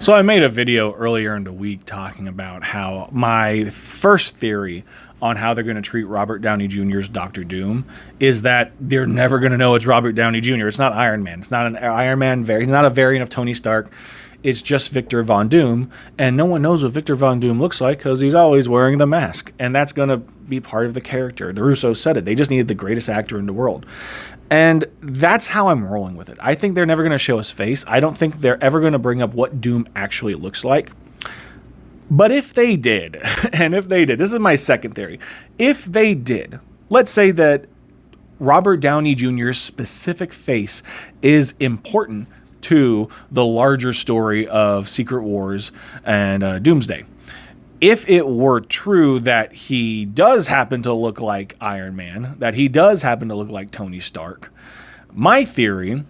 So I made a video earlier in the week talking about how my first theory on how they're going to treat Robert Downey Jr.'s Doctor Doom is that they're never going to know it's Robert Downey Jr. It's not Iron Man. It's not an Iron Man variant. He's not a variant of Tony Stark. It's just Victor Von Doom, and no one knows what Victor Von Doom looks like because he's always wearing the mask, and that's going to be part of the character. The Russos said it. They just needed the greatest actor in the world. And that's how I'm rolling with it. I think they're never going to show his face. I don't think they're ever going to bring up what Doom actually looks like. But if they did, this is my second theory. If they did, let's say that Robert Downey Jr.'s specific face is important to the larger story of Secret Wars and Doomsday. If it were true that he does happen to look like Iron Man, that he does happen to look like Tony Stark, my theory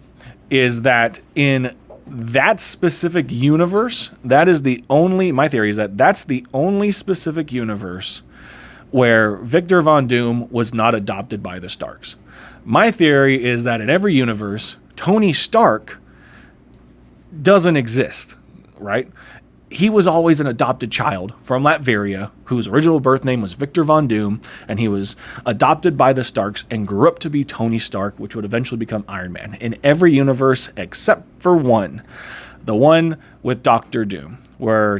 is that in that specific universe, that's the only specific universe where Victor Von Doom was not adopted by the Starks. My theory is that in every universe, Tony Stark doesn't exist, right? He was always an adopted child from Latveria whose original birth name was Victor Von Doom, and he was adopted by the Starks and grew up to be Tony Stark, which would eventually become Iron Man. In every universe except for one, the one with Doctor Doom, where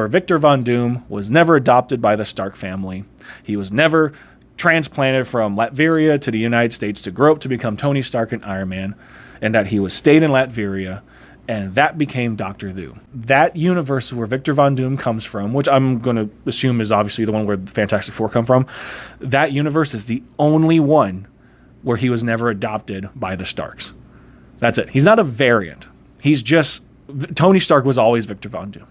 Victor Von Doom was never adopted by the Stark family. He was never transplanted from Latveria to the United States to grow up to become Tony Stark and Iron Man, and that he stayed in Latveria. And that became Doctor Doom. That universe where Victor Von Doom comes from, which I'm going to assume is obviously the one where the Fantastic Four come from, that universe is the only one where he was never adopted by the Starks. That's it. He's not a variant. He's just... Tony Stark was always Victor Von Doom.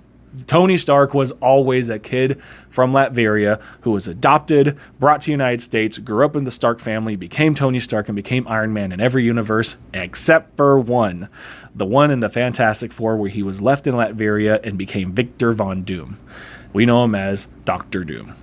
Tony Stark was always a kid from Latveria who was adopted, brought to the United States, grew up in the Stark family, became Tony Stark, and became Iron Man in every universe except for one. The one in the Fantastic Four where he was left in Latveria and became Victor Von Doom. We know him as Doctor Doom.